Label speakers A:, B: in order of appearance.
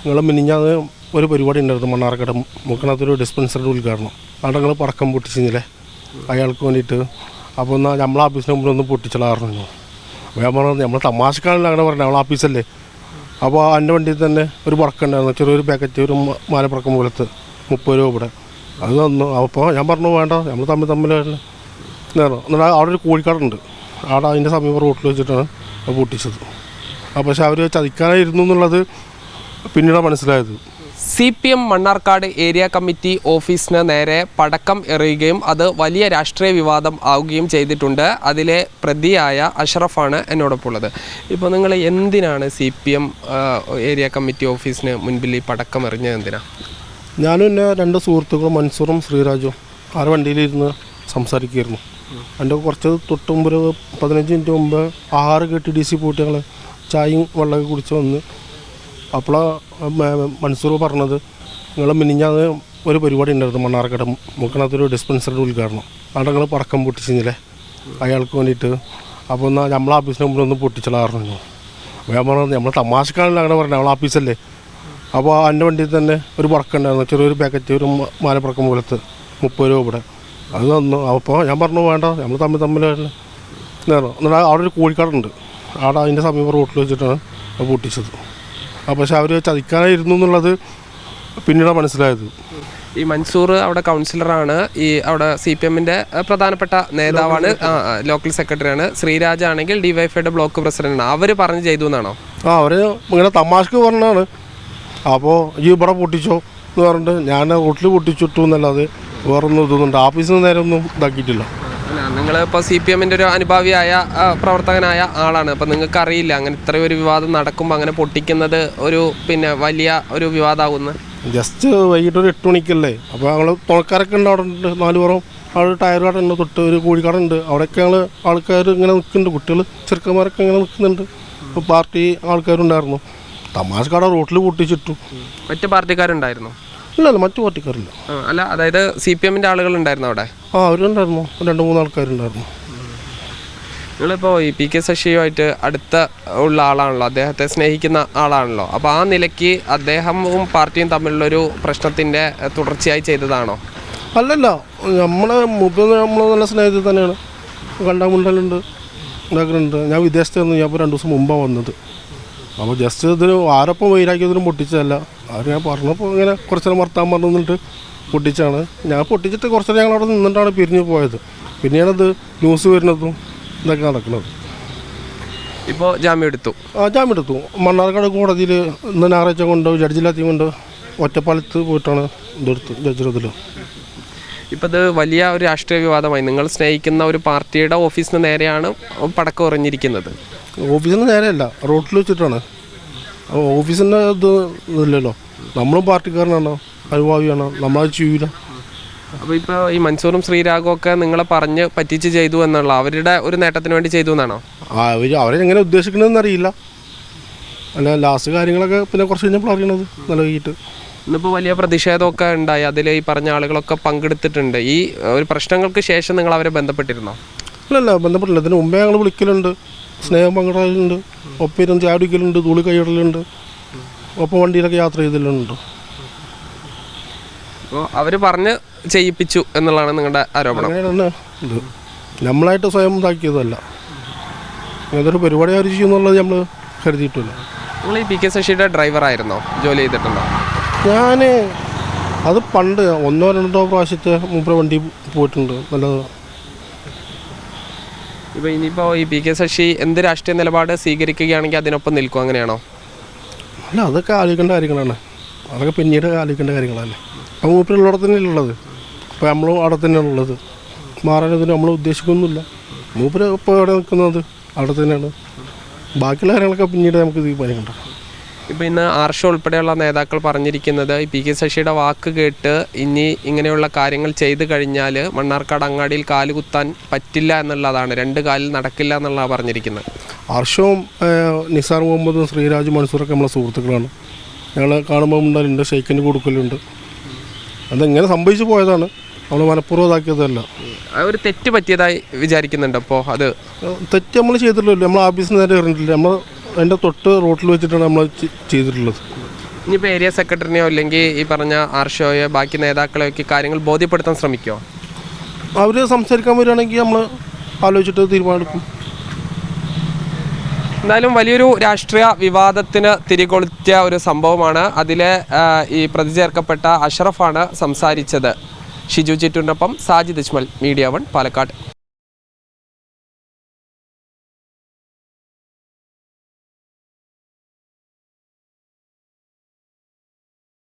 A: നിങ്ങൾ മിനിഞ്ഞാന്ന് ഒരു പരിപാടി ഉണ്ടായിരുന്നു മണ്ണാർക്കാട് മുക്കണത്തൊരു ഡിസ്പെൻസറിയുടെ ഉദ്ഘാടനം. അവിടെ നിങ്ങൾ പടക്കം പൊട്ടിച്ചില്ലേ അയാൾക്ക് വേണ്ടിയിട്ട്. അപ്പോൾ എന്നാൽ നമ്മളെ ഓഫീസിന് മുമ്പിൽ ഒന്ന് പൊട്ടിച്ചളാറുണ്ടോ. അപ്പോൾ ഞാൻ പറഞ്ഞത് നമ്മൾ തമാശക്കാണല്ലോ അങ്ങനെ പറഞ്ഞത്, നമ്മളെ ഓഫീസല്ലേ. അപ്പോൾ എൻ്റെ വണ്ടിയിൽ തന്നെ ഒരു പടക്കം ഉണ്ടായിരുന്നു, ചെറിയൊരു പാക്കറ്റ്, ഒരു മാലപ്പടക്കം പോലത്തെ 30 രൂപ ഇവിടെ. അത് തന്നു. അപ്പോൾ ഞാൻ പറഞ്ഞു വേണ്ട, നമ്മൾ തമ്മിൽ എന്നിട്ട് അവിടെ ഒരു കോഴിക്കാടുണ്ട്, അവിടെ അതിൻ്റെ സമീപം റോട്ടിൽ വെച്ചിട്ടാണ് പൊട്ടിച്ചത്. പക്ഷെ അവർ ചതിക്കാനായിരുന്നു എന്നുള്ളത് പിന്നീട് മനസ്സിലായത്.
B: CPM മണ്ണാർക്കാട് ഏരിയ കമ്മിറ്റി ഓഫീസിന് നേരെ പടക്കം എറിയുകയും അത് വലിയ രാഷ്ട്രീയ വിവാദം ആവുകയും ചെയ്തിട്ടുണ്ട്. അതിലെ പ്രതിയായ അഷ്റഫാണ് എന്നോടൊപ്പം ഉള്ളത്. ഇപ്പോൾ നിങ്ങൾ എന്തിനാണ് CPM ഏരിയ കമ്മിറ്റി ഓഫീസിന് മുൻപിൽ ഈ പടക്കം എറിഞ്ഞത്? എന്തിനാണ്?
A: ഞാനും എൻ്റെ 2 സുഹൃത്തുക്കളും മൻസൂറും ശ്രീരാജും ആ വണ്ടിയിലിരുന്ന് സംസാരിക്കുകയായിരുന്നു. എൻ്റെ കുറച്ച് തൊട്ട് മുമ്പ് ഒരു 15 മിനിറ്റ് മുമ്പ് 6 KTDC പോയിട്ട് ഞങ്ങൾ ചായയും വെള്ളമൊക്കെ കുടിച്ച് വന്ന്. അപ്പോഴാണ് മൻസൂർ പറഞ്ഞത്, നിങ്ങൾ മിനിഞ്ഞാന്ന് ഒരു പരിപാടി ഉണ്ടായിരുന്നു മണ്ണാർക്കാട് മുക്കണത്തൊരു ഡിസ്പെൻസറിയുടെ ഉദ്ഘാടനം. അവിടെ നിങ്ങൾ പടക്കം പൊട്ടിച്ചില്ലേ അയാൾക്ക് വേണ്ടിയിട്ട്. അപ്പോൾ എന്നാൽ നമ്മളെ ഓഫീസിന് മുമ്പിൽ ഒന്ന് പൊട്ടിച്ചളാറുണ്ടോ. അപ്പോൾ ഞാൻ പറഞ്ഞത് നമ്മൾ തമാശക്കാണല്ലോ അങ്ങനെ പറഞ്ഞത്, നമ്മളെ ഓഫീസല്ലേ. അപ്പോൾ എൻ്റെ വണ്ടിയിൽ തന്നെ ഒരു പടക്കം ഉണ്ടായിരുന്നു, ചെറിയൊരു പാക്കറ്റ്, ഒരു മാലപ്പടക്കം പോലത്തെ 30 രൂപ ഇവിടെ. അത് തന്നു. അപ്പോൾ ഞാൻ പറഞ്ഞു വേണ്ട, നമ്മൾ തമ്മിൽ എന്നിട്ട് അവിടെ ഒരു കോഴിക്കാടുണ്ട്, അവിടെ അതിൻ്റെ സമീപം റോട്ടിൽ വെച്ചിട്ടാണ് പൊട്ടിച്ചത്. പക്ഷെ അവർ ചതിക്കാനായിരുന്നു എന്നുള്ളത് പിന്നീട് മനസ്സിലായത്.
B: ഈ മൻസൂർ അവിടെ കൗൺസിലറാണ്, ഈ അവിടെ CPMൻ്റെ പ്രധാനപ്പെട്ട നേതാവാണ്, ലോക്കൽ സെക്രട്ടറിയാണ്. ശ്രീരാജ് ആണെങ്കിൽ DYFIയുടെ ബ്ലോക്ക് പ്രസിഡന്റാണ്. അവർ പറഞ്ഞ് ചെയ്തു എന്നാണോ? അവർ
A: ഇങ്ങനെ തമാശക്ക് പറഞ്ഞാണ്. അപ്പോൾ ഈ ഇവിടെ പൊട്ടിച്ചോ എന്ന് പറഞ്ഞിട്ട് ഞാൻ റോട്ടിൽ പൊട്ടിച്ചിട്ടു എന്നല്ലാതെ വേറൊന്നും ഇതൊന്നുണ്ട്. ഓഫീസിന് നേരെ ഒന്നും ഇതാക്കിയിട്ടില്ല.
B: നിങ്ങളിപ്പോൾ CPMൻ്റെ ഒരു അനുഭാവിയായ പ്രവർത്തകനായ ആളാണ്. അപ്പം നിങ്ങൾക്ക് അറിയില്ല അങ്ങനെ ഇത്രയും ഒരു വിവാദം നടക്കുമ്പോൾ അങ്ങനെ പൊട്ടിക്കുന്നത് ഒരു വലിയ ഒരു വിവാദമാകുന്നു.
A: ജസ്റ്റ് വൈകിട്ട് ഒരു 8 മണിക്കല്ലേ. അപ്പോൾ ഞങ്ങൾ തുണക്കാരൊക്കെ ഉണ്ട്, അവിടെ ഉണ്ട് 4 പുറം. അവിടെ ടയർ കാടുണ്ട്, തൊട്ട് ഒരു കോഴിക്കാടുണ്ട്. അവിടെയൊക്കെ ഞങ്ങൾ ആൾക്കാർ ഇങ്ങനെ നിൽക്കുന്നുണ്ട്, കുട്ടികൾ ചെറുക്കന്മാരൊക്കെ ഇങ്ങനെ നിൽക്കുന്നുണ്ട്. ഇപ്പോൾ പാർട്ടി ആൾക്കാരുണ്ടായിരുന്നു. തമാശക്കാടെ റോട്ടിൽ പൊട്ടിച്ചിട്ടു.
B: മറ്റു പാർട്ടിക്കാരുണ്ടായിരുന്നു?
A: ഇല്ലല്ല, മറ്റു പാർട്ടിക്കാരില്ല.
B: അല്ല, അതായത് CPMൻ്റെ ആളുകൾ ഉണ്ടായിരുന്നു അവിടെ?
A: അവരുണ്ടായിരുന്നു, 2-3 ആൾക്കാരുണ്ടായിരുന്നു.
B: നിങ്ങളിപ്പോൾ ഈ PK ശശിയുമായിട്ട് അടുത്ത ഉള്ള ആളാണല്ലോ, അദ്ദേഹത്തെ സ്നേഹിക്കുന്ന ആളാണല്ലോ. അപ്പോൾ ആ നിലയ്ക്ക് അദ്ദേഹവും പാർട്ടിയും തമ്മിലുള്ളൊരു പ്രശ്നത്തിൻ്റെ തുടർച്ചയായി ചെയ്തതാണോ?
A: അല്ലല്ല, നമ്മളെ നമ്മൾ നല്ല സ്നേഹത്തിൽ തന്നെയാണ്. കണ്ടാമുണ്ടലുണ്ട്, ഉണ്ടാക്കുന്നുണ്ട്. ഞാൻ വിദേശത്തായിരുന്നു, ഞാൻ ഇപ്പോൾ 2 ദിവസം മുമ്പാണ് വന്നത്. അപ്പോൾ ജസ്റ്റ് ഇതിന് ആരൊപ്പം വൈരാക്കിയതിനും പൊട്ടിച്ചതല്ല. അവർ ഞാൻ പറഞ്ഞപ്പോൾ ഇങ്ങനെ കുറച്ച് നേരം വർത്താൻ പറഞ്ഞിട്ട് പൊട്ടിച്ചാണ്. ഞാൻ പൊട്ടിച്ചിട്ട് കുറച്ച് നേരം ഞങ്ങൾ അവിടെ നിന്നിട്ടാണ് പിരിഞ്ഞ് പോയത്. പിന്നെയാണത് ന്യൂസ് വരുന്നതും ഇതൊക്കെ നടക്കുന്നത്.
B: ഇപ്പോൾ ജാമ്യം എടുത്തു?
A: ജാമ്യം എടുത്തു. മണ്ണാർക്കാട് കോടതിയിൽ ഇന്ന് ഞായറാഴ്ച കൊണ്ട് ജഡ്ജില്ലാത്തി കൊണ്ട് ഒറ്റപ്പാലത്ത് പോയിട്ടാണ് ഇതെടുത്ത് ജഡ്ജിറതിൽ.
B: ഇപ്പോൾ ഇത് വലിയ ഒരു രാഷ്ട്രീയ വിവാദമായി. നിങ്ങൾ സ്നേഹിക്കുന്ന ഒരു പാർട്ടിയുടെ ഓഫീസിന് നേരെയാണ് പടക്കം എറിഞ്ഞിരിക്കുന്നത്.
A: ഓഫീസിന് നേരെയല്ല, റോട്ടിൽ വെച്ചിട്ടാണ്. ഓഫീസിൻ്റെ ഇതില്ലല്ലോ. നമ്മളും പാർട്ടിക്കാരനാണ്, അനുഭാവിയാണ്, നമ്മളത് ചെയ്യൂല.
B: അപ്പോൾ ഇപ്പോൾ ഈ മൻസൂറും ശ്രീരാഗും ഒക്കെ നിങ്ങളെ പറഞ്ഞ് പറ്റിച്ച് ചെയ്തു എന്നുള്ള അവരുടെ ഒരു നേട്ടത്തിന് വേണ്ടി ചെയ്തു എന്നാണോ?
A: അവരെങ്ങനെ ഉദ്ദേശിക്കണമെന്ന് അറിയില്ല. അല്ല, ലാസ്റ്റ് കാര്യങ്ങളൊക്കെ പിന്നെ കുറച്ച് കഴിഞ്ഞപ്പോൾ അറിയണത് നൽകിയിട്ട്.
B: ഇന്നിപ്പോൾ വലിയ പ്രതിഷേധമൊക്കെ ഉണ്ടായി, അതിൽ ഈ പറഞ്ഞ ആളുകളൊക്കെ പങ്കെടുത്തിട്ടുണ്ട്. ഈ ഒരു പ്രശ്നങ്ങൾക്ക് ശേഷം നിങ്ങൾ അവരെ ബന്ധപ്പെട്ടിരുന്നോ?
A: ഇല്ലല്ല, ബന്ധപ്പെട്ടില്ല. ഇതിന് മുമ്പേ ഞങ്ങൾ വിളിക്കലുണ്ട്, സ്നേഹം പങ്കിടലുണ്ട്, ഒപ്പം ഇരുന്ന് ചാടിക്കലുണ്ട്, തൂളി കൈയിടലുണ്ട്, ഒപ്പം വണ്ടിയിലൊക്കെ യാത്ര ചെയ്തലുണ്ട്.
B: അപ്പോൾ അവർ പറഞ്ഞ് ചെയ്യിപ്പിച്ചു എന്നുള്ളതാണ് നിങ്ങളുടെ ആരോപണം?
A: അങ്ങനെയാണ്. ഇത് നമ്മളായിട്ട് സ്വയം ഇതാക്കിയതല്ല. ഏതൊരു പരിപാടി അവർ ചെയ്യുന്നുള്ളത് നമ്മൾ കരുതിയിട്ടില്ല.
B: നിങ്ങൾ ഈ PK ശശിയുടെ ഡ്രൈവറായിരുന്നോ? ജോലി ചെയ്തിട്ടുണ്ടോ?
A: ഞാൻ അത് പണ്ട് 1-2 പ്രാവശ്യത്തെ മൂപ്പര വണ്ടി പോയിട്ടുണ്ട്. നല്ലത്.
B: ഇപ്പോൾ ഇനിയിപ്പോൾ ഈ PK ശശി എന്ത് രാഷ്ട്രീയ നിലപാട് സ്വീകരിക്കുകയാണെങ്കിൽ അതിനൊപ്പം നിൽക്കും, അങ്ങനെയാണോ?
A: അല്ല, അതൊക്കെ ആലോചിക്കേണ്ട കാര്യങ്ങളാണ്. അതൊക്കെ പിന്നീട് ആലോചിക്കേണ്ട കാര്യങ്ങളല്ലേ. അപ്പോൾ മൂപ്പരുള്ളവിടെ തന്നെയല്ലേ ഉള്ളത്. അപ്പോൾ നമ്മളും അവിടെ തന്നെയാണ് ഉള്ളത്. മാറാനതിന് നമ്മൾ ഉദ്ദേശിക്കുന്നില്ല. മൂപ്പര് ഇപ്പോൾ എവിടെ നിൽക്കുന്നത് അവിടെ തന്നെയാണ്. ബാക്കിയുള്ള കാര്യങ്ങളൊക്കെ പിന്നീട് നമുക്ക് തീരുമാനിക്കണ്ട.
B: ഇപ്പോൾ ഇന്ന് ആർഷോ ഉൾപ്പെടെയുള്ള നേതാക്കൾ പറഞ്ഞിരിക്കുന്നത് ഈ PK ശശിയുടെ വാക്ക് കേട്ട് ഇനി ഇങ്ങനെയുള്ള കാര്യങ്ങൾ ചെയ്തു കഴിഞ്ഞാൽ മണ്ണാർക്കാട് അങ്ങാടിയിൽ കാലുകുത്താൻ പറ്റില്ല എന്നുള്ളതാണ്, 2 കാലിൽ നടക്കില്ല എന്നുള്ളതാണ് പറഞ്ഞിരിക്കുന്നത്.
A: ആർഷവും നിസാർ മുഹമ്മദും ശ്രീരാജ് മൻസൂറൊക്കെ നമ്മളെ സുഹൃത്തുക്കളാണ്. ഞങ്ങൾ കാണുമ്പോൾ ഉണ്ടാലുണ്ട്, ഷെയ്ക്കിന് കൊടുക്കലുണ്ട്. അതെങ്ങനെ സംഭവിച്ചു പോയതാണ്, നമ്മൾ മനഃപൂർവ്വം ഇതാക്കിയതല്ല.
B: ഒരു തെറ്റ് പറ്റിയതായി വിചാരിക്കുന്നുണ്ട്? അപ്പോൾ അത്
A: തെറ്റ് നമ്മൾ ചെയ്തിട്ടില്ലല്ലോ. നമ്മൾ ഓഫീസിൽ നേരെ ഇറങ്ങിയിട്ടില്ല. നമ്മൾ അതിൻ്റെ തൊട്ട് റോട്ടിൽ വെച്ചിട്ടാണ് നമ്മൾ ചെയ്തിട്ടുള്ളത്.
B: ഇനിയിപ്പോൾ ഏരിയ സെക്രട്ടറിനെയോ അല്ലെങ്കിൽ ഈ പറഞ്ഞ ആർഷോയോ ബാക്കി നേതാക്കളെയൊക്കെ കാര്യങ്ങൾ ബോധ്യപ്പെടുത്താൻ ശ്രമിക്കുമോ?
A: അവർ സംസാരിക്കാൻ വരികയാണെങ്കിൽ നമ്മൾ ആലോചിച്ചിട്ട് തീരുമാനമെടുക്കും.
B: എന്തായാലും വലിയൊരു രാഷ്ട്രീയ വിവാദത്തിന് തിരികൊളുത്തിയ ഒരു സംഭവമാണ്. അതിൽ ഈ പ്രതി ചേർക്കപ്പെട്ട അഷറഫാണ് സംസാരിച്ചത്. ഷിജു ചിറ്റൂരിനൊപ്പം സാജിദ് അജ്മൽ, മീഡിയ 1 പാലക്കാട്.